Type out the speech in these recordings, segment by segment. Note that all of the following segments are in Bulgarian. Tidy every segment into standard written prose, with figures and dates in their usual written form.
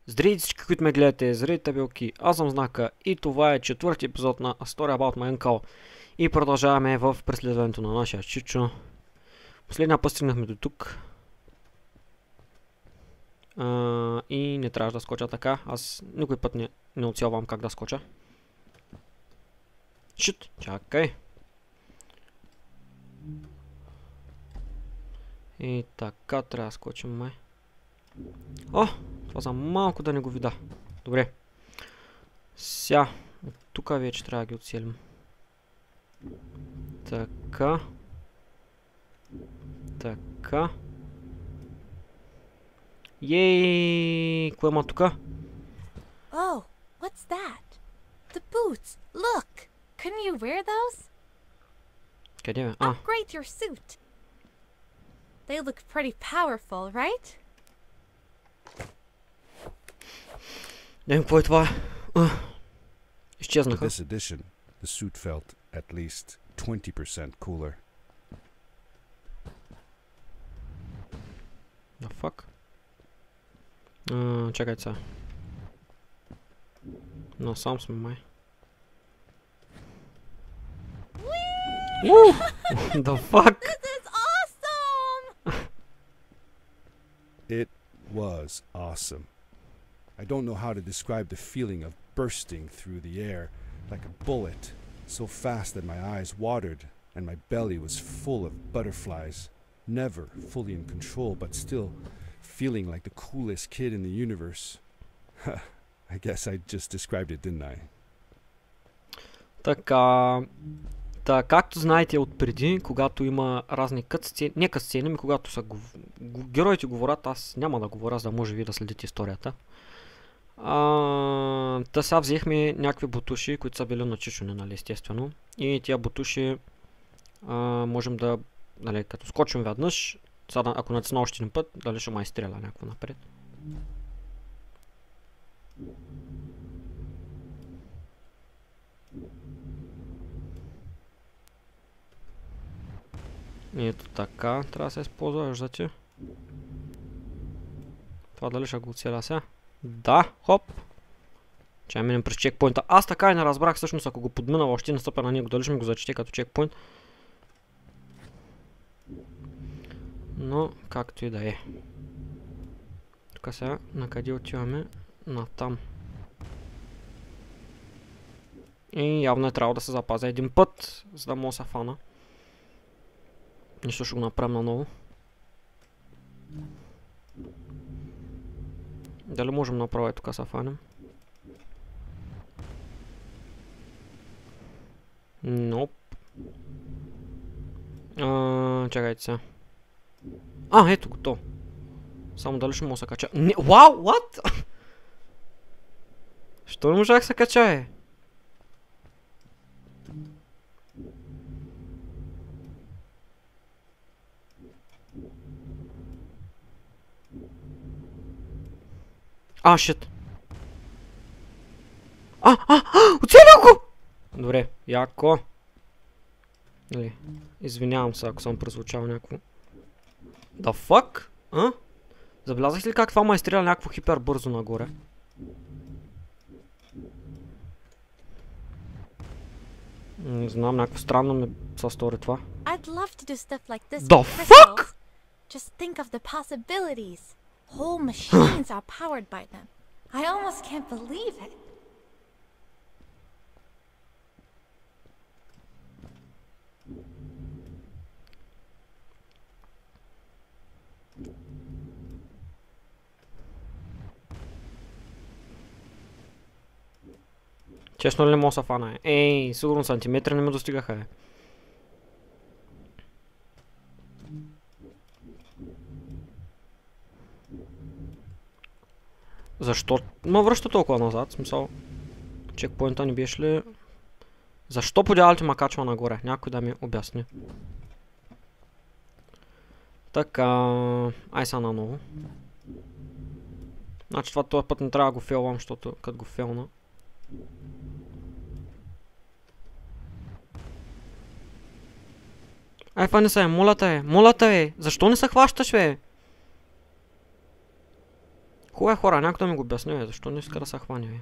Здравейте всички, които ме гледате, здравейте табелки, аз съм Знака и това е четвърти епизод на A Story About My Uncle. И продължаваме в преследването на нашия Чичо. Последния път стигнахме до тук. И не трябваше да скоча така, аз никой път не оцелвам как да скоча. Шит, чакай. И така трябва да скочим май. О! Това за малко да не го вида. Добре. Ся. От тук вече трябва да ги оцелим. Така. Така. Ей! Кое има тука? Oh, what's that? The boots. Look. Couldn't you wear those? Къде бе? Upgrade your suit. They look pretty powerful, right? Не какво е това? With Изчезнаха. this addition, the suit felt at least 20% cooler. The fuck? Чакайте сега. Насам сме май. The fuck? This is awesome! It was awesome. I don't know how to describe the feeling of bursting through the air like a bullet, so fast that my eyes watered and my belly was full of butterflies. Never fully in control, but still feeling like the coolest kid in the universe. I guess I just described it, didn't I? Така, както знаете отпреди, когато има разни кътсцени, не кътсцени, ами когато са героите говорят, аз няма да говоря, за да може ви да следите историята. Та сега взехме някакви бутуши, които са били начишени, нали, естествено. И тия бутуши можем да, нали, като скочим веднъж, сега, ако натисна още един път, дали ще май стреля някакво напред. Ето така, трябва да се използва, виждате. Това дали ще го оцеля сега? Да, хоп. Чай минем през чекпоинта. Аз така и не разбрах всъщност, ако го подмина още настъпя на него, дали ще ми го зачете като чекпоинт. Но, както и да е. Тук сега, на къде отиваме? На там. И явно е трябвало да се запазя един път, за да мога да се фана. Нищо ще го направим наново. Дали можем направо е тук се фанем? Ноп. Чакайте сега. Ето готово. Само дали ще мога да се кача. Вау, what? Що не можах да се кача, е? Шит. Оцелях го! Добре, яко. Нали, извинявам се, ако съм прозвучал някакво. The fuck? Забелязах ли как това ме изстреля някакво хипер бързо нагоре? Не знам, някакво странно ми се стори това. I'd love to do stuff like this The with crystals. fuck? Just think of the possibilities. Whole machines are powered by them. I almost can't believe it. Честно ли не мога да се фана, е? Ей, сигурно сантиметри не ме достигаха, е. Защо ме връща толкова назад? В смисъл, чекпоинта не беше ли? Защо по дяволите ме качва нагоре? Някой да ми обясни. Така, ай сега наново. Значи това този път не трябва да го фейлвам, защото като го фейлна. Ай, фани се, моля те, защо не се хващаш, бе? Хубаво е хора, някой да ми го обясни, бе, защо не иска да се хвани, бе?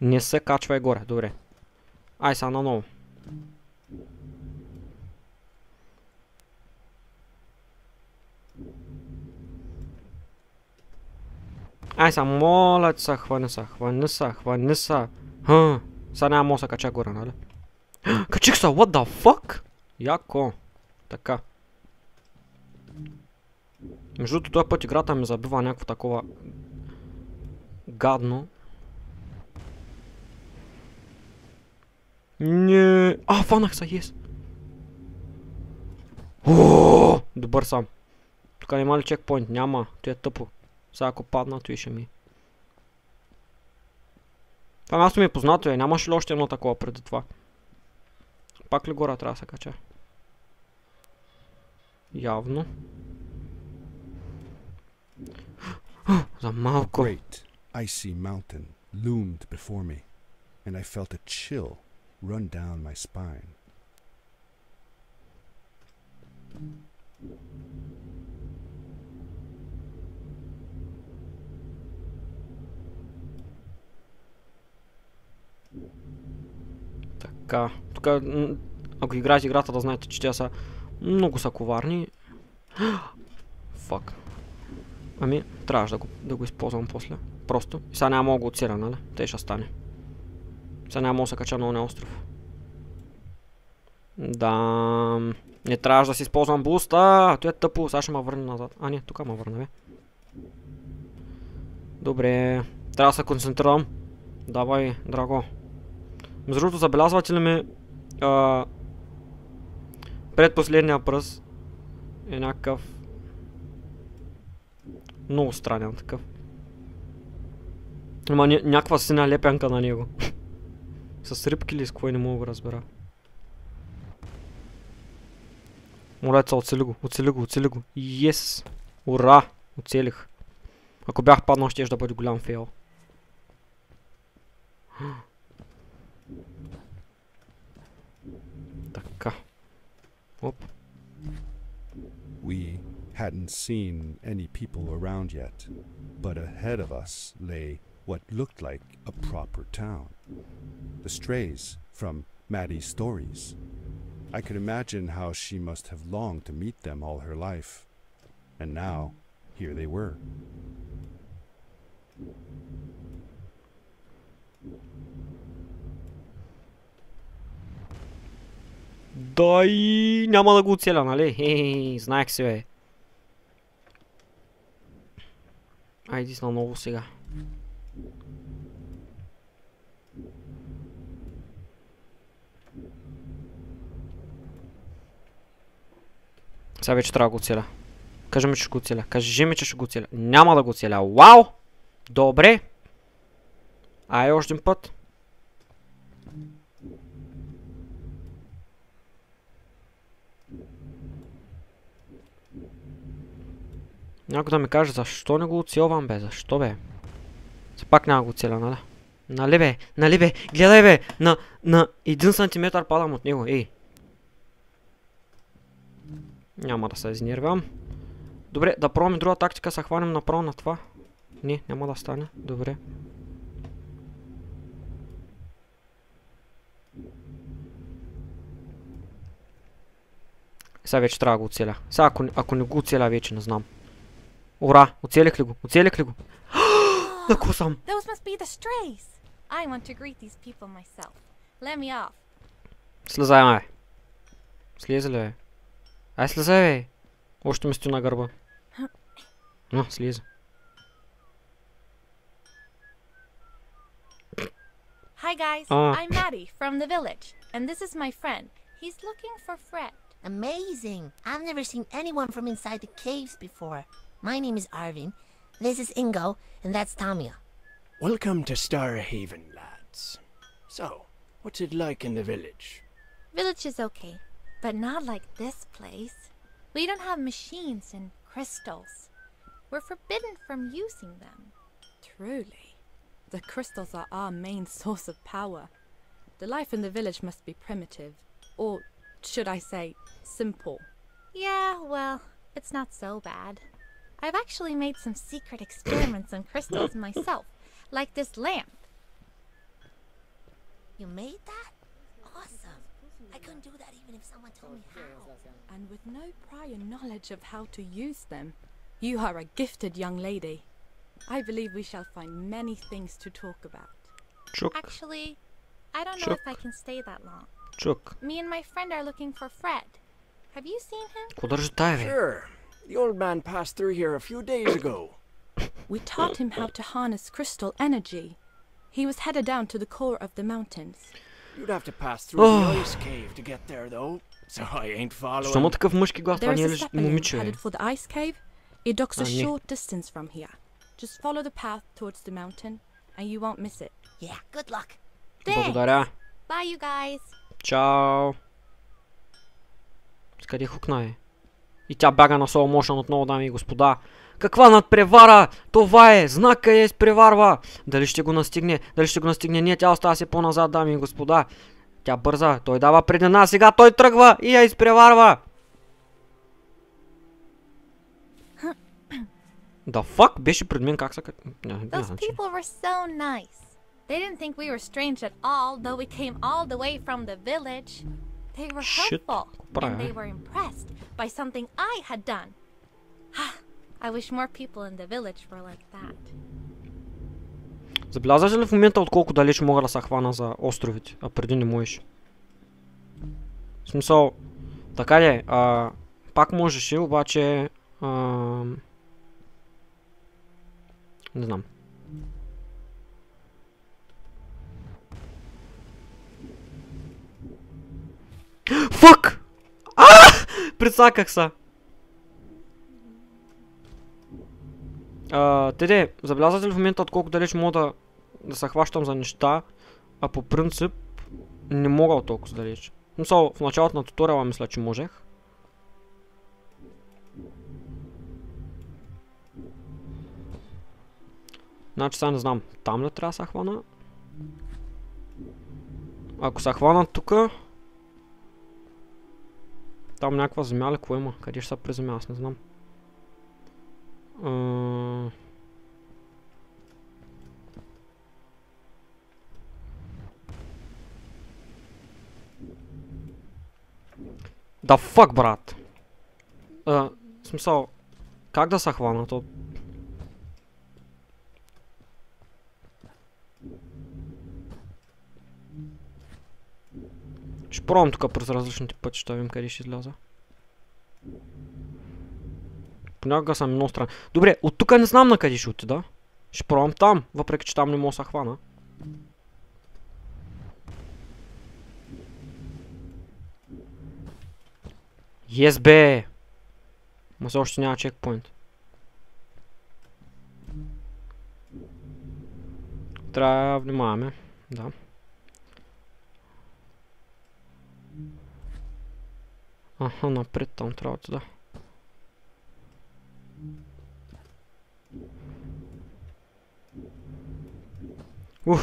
Не се качвай горе, добре. Ай сега наново. Ай сега, моля ти се, хвани се, хвани се, хвани се. Сега няма мога да се кача горе, нали? Качих се, what the fuck? Яко. Така. Между другото, този път играта ми забива някакво такова гадно. Не. Фанах се, ес. Добър съм. Тук няма ли чекпоинт? Няма. То е тъпо. Сега ако падна, то и ще ми. Това място ми е познато, нямаше ли още едно такова преди това? Пак ли горе трябва да се кача? Явно. За малко. Great icy mountain loomed before me, and I felt a chill run down my spine. Така, тук, ако играете играта, да знаете, че те са много са коварни. Фак. Ами, трябваше да го използвам после. Просто. И сега няма мога да го оцеля, нали? Те ще стане. Сега няма мога да се кача на ония остров. Да. Не трябваше да си използвам буста. То е тъпо. Сега ще ме върне назад. А, не, тук ме върне, бе. Добре. Трябва да се концентрирам. Давай, драго. Между другото, забелязвате ли ми предпоследния пръст е някакъв много странен такъв. Има някаква сина лепянка на него. С рибки ли с кой не мога да разбера. Молеца, оцели го, оцели го, оцели го. Yes! Ура! Оцелих. Ако бях паднал, ще да бъде голям фейл. Така. Оп. We hadn't seen any people around yet, but ahead of us lay what looked like a proper town. The strays from Maddie's stories. I could imagine how she must have longed to meet them all her life. And now, here they were. Дай, няма да го оцеля, нали? Хей, знаех си, бе. Айди с наново сега. Сега вече трябва да го оцеля. Кажи ми, че ще го оцеля. Кажи ми, че ще го оцеля. Няма да го оцеля. Вау! Добре. Ай, още един път. Някой да ми каже, защо не го оцелвам, бе? Защо, бе? Все пак няма го оцеля, нали? Нали, бе? Нали, бе? Гледай, бе! На 1 сантиметър падам от него, ей! Няма да се изнервям. Добре, да пробваме друга тактика, се хванем направо на това. Не, няма да стане. Добре. Сега вече трябва да го оцеля. Сега ако не го оцеля, вече не знам. Ура! Оцелих ли го? Оцелих ли го? Тако съм! Those must be the strays. I want to greet these people myself. Let me off. Слезай, бе. Слезе ли, бе? Ай, слезай, бе. Още ми стои на гърба. Слезе. Hi guys, I'm Maddie from the village, and this is my friend. He's looking for Fred. Amazing! I've never seen anyone from inside the caves before. My name is Arvin. This is Ingo, and that's Tamia. Welcome to Starhaven, lads. So, what's it like in the village? Village is okay, but not like this place. We don't have machines and crystals. We're forbidden from using them. Truly. The crystals are our main source of power. The life in the village must be primitive, or should I say, simple. Yeah, well, it's not so bad. I've actually made some secret experiments on crystals myself, like this lamp. You made that? Awesome. I couldn't do that even if someone told me how. And with no prior knowledge of how to use them, you are a gifted young lady. I believe we shall find many things to talk about. Чук, Actually, I don't know if I can stay that long. чук. Me and my friend are looking for Fred. Have you seen him? Какво държи тая, бе? Sure. The old man passed through here a few days ago. We taught him how to harness crystal energy. He was headed down to the core of the mountains. You'd have to pass through the ice cave to get there, though. So I ain't Защо има following. такъв мъжки глас? Това There не is е a ли zeppelin момиче, бе? headed for the ice cave. It docks a Ah, nee. short distance from here. Just follow the path towards the mountain, and you won't miss it. Yeah, good luck. Благодаря. Bye, you guys. Чао. С къде хукна, е? И тя бяга на slow motion отново, дами и господа. Каква надпревара? Това е! Знака е изпреварва! Дали ще го настигне? Дали ще го настигне? Не, тя остава си по-назад, дами и господа. Тя бърза. Той дава предина. Сега той тръгва и я изпреварва. Да фак? Беше пред мен как са... Those people were so nice. They didn't think we were strange at all, though we came all the way from the village. They were Shit. helpful, Правя, and they е. were impressed by something I had done. I wish more people in the village were like that. Забелязваш ли в момента отколко далеч мога да се хвана за островите, а преди не можеш? В смисъл, така ли, пак можеше, обаче... не знам. Фак! Прецаках се! Теде, забелязвате ли в момента отколко далеч мога да се хващам за неща, а по принцип не мога от толкова далеч. В смисъл, в началото на туториала мисля, че можех. Значи сега не знам, там ли трябва да се хвана? Ако се хвана тука... Там някаква земя ли, кое има? Къде ще се приземя? Аз не знам. Да фак, брат! В смисъл, как да се хвана? То... Ще пробвам тук през различните пътища, видим къде ще изляза. Понякога съм много странен. Добре, от тук не знам на къде ще отида. Ще пробвам там, въпреки че там не мога да се хвана. Yes, бе! Ма все още няма чекпоинт. Трябва да внимаваме, да. Аха, напред там трябва да отида.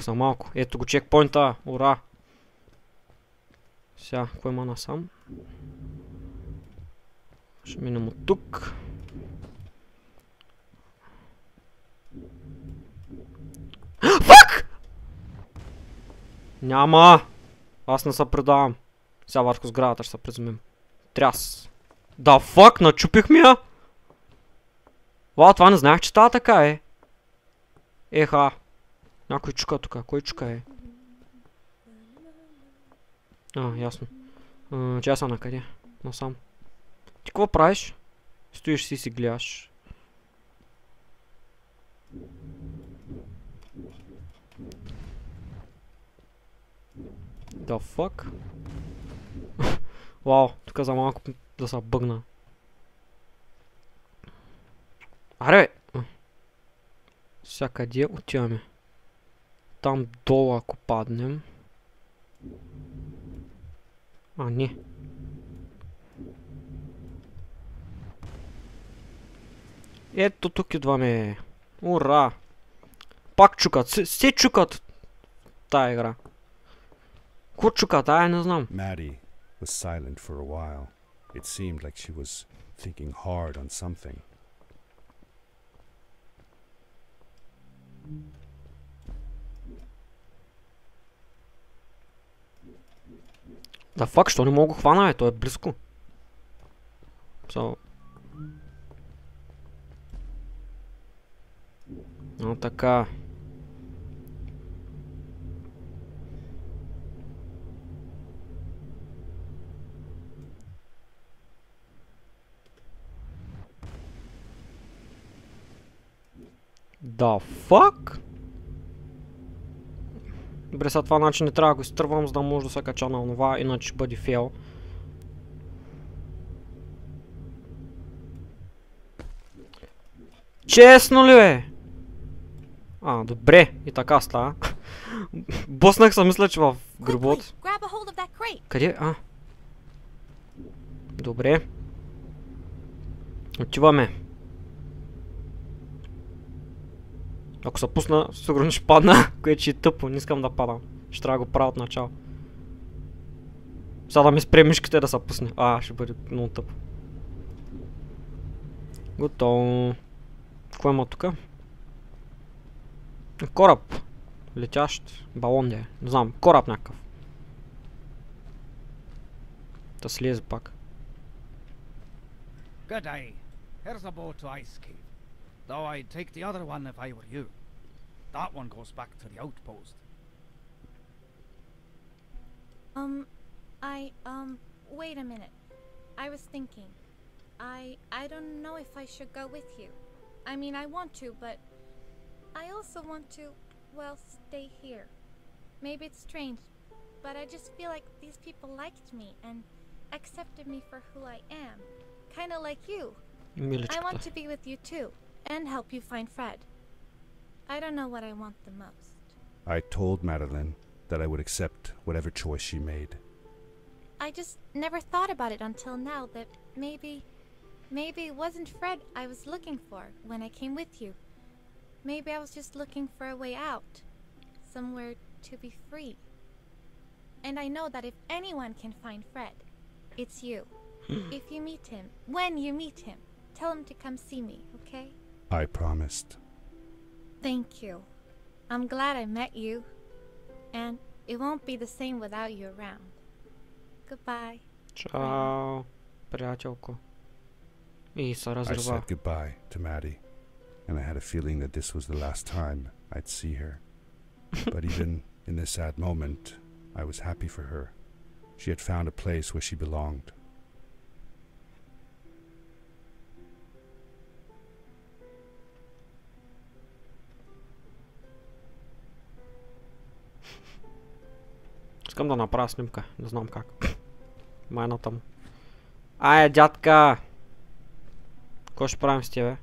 За малко. Ето го чекпоинта. Ура! Сега, кой има насам? Ще минем от тук. Фак! Няма! Аз не се предавам. Сега върху сградата ще се приземим. Тряс. Да фак, начупихме я! Вау, това не знаех, че става така, е. Еха. Някой чука тука. Кой чука, е? Ясно. Че съм накъде? Насам. Ти какво правиш? Стоиш си гледаш. Да фак? Вау, тук за малко да се бъгна. Аре бе! Сега къде отиваме? Там долу ако паднем. Не. Ето тук идваме. Ура! Пак чукат. Все чукат тая игра. Какво чукат? Не знам. Maddie, was silent for a while. It seemed like she was thinking hard on something. Да фак, що не мога го хвана, бе? Той е близко. So... Но така... Да фак? Добре, сега това начин не трябва да го изтървам, за да може да се кача на онова, иначе ще бъде фейл. Честно ли бе? А, добре, и така става. Боснах се, мисля, че в гробот. Quickly, grab a hold of that crate. Къде? А. Добре. Отиваме. Ако се пусна, сигурно ще падна, което ще е тъпо, не искам да падам. Ще трябва да го правя от начало. Сега да ми спре мишката и да се пусне. А, ще бъде много тъпо. Готово. Какво има тука? Кораб. Летящ. Балон де. Не знам, кораб някакъв. Да слезе пак. Good day. Here's a boat to Ice Cave. Though I'd take the other one if I were you. That one goes back to the outpost. Wait a minute. I was thinking. I don't know if I should go with you. I mean, I want to, but I also want to, well, stay here. Maybe it's strange, but I just feel like these people liked me and accepted me for who I am. Kind of like you. I want to be with you too, and help you find Fred. I don't know what I want the most. I told Madeline that I would accept whatever choice she made. I just never thought about it until now that maybe it wasn't Fred I was looking for when I came with you. Maybe I was just looking for a way out. Somewhere to be free. And I know that if anyone can find Fred, it's you. If you meet him, when you meet him, tell him to come see me, okay? I promised. Thank you. I'm glad I met you. And it won't be the same without you around. Goodbye. Чао, приятелко. И се I разрива. said goodbye to Maddie, and I had a feeling that this was the last time I'd see her. But even in this sad moment, I was happy for her. She had found a place where she belonged. Искам да направя снимка, не знам как. Майната му. Ай, дядка! Какво ще правим с тебе?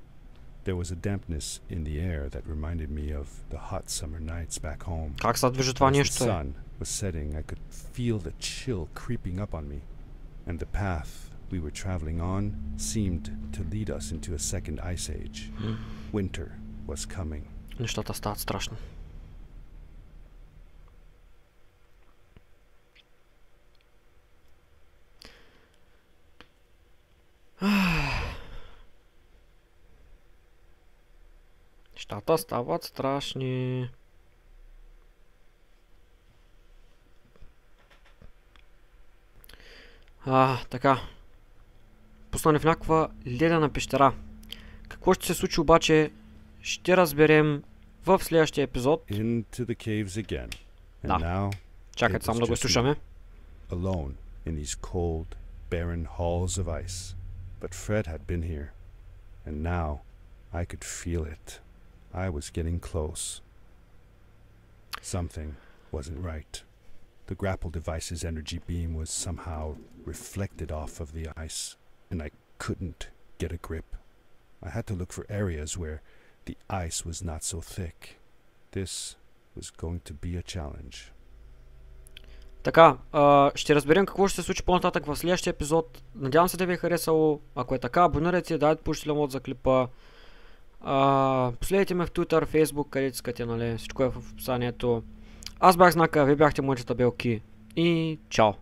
There was a dampness in the air that reminded me of the hot summer nights back home. Как се движи това As the нещо? sun was setting, I could feel the chill creeping up on me, and the path we were traveling on seemed to lead us into a second ice age. Winter was coming. Нещата стават страшно. Нещата стават страшни. Така. Пуснане в някаква ледена пещера. Какво ще се случи обаче, ще разберем в следващия епизод. Into the caves again. And Да. now, Чакайте само да го слушаме. alone in these cold, barren halls of ice. But Fred had been here, and now I could feel it. I was getting close. Something wasn't right. The grapple device's energy beam was somehow reflected off of the ice, and I couldn't get a grip. I had to look for areas where the ice was not so thick. This was going to be a challenge. Така, ще разберем какво ще се случи по-нататък в следващия епизод. Надявам се да ви е харесало. Ако е така, абонирайте, дайте поощрителен мод за клипа. Последете ме в Twitter, Facebook, където искате, нали, всичко е в описанието. Аз бях Знака, вие бяхте моите табелки и чао!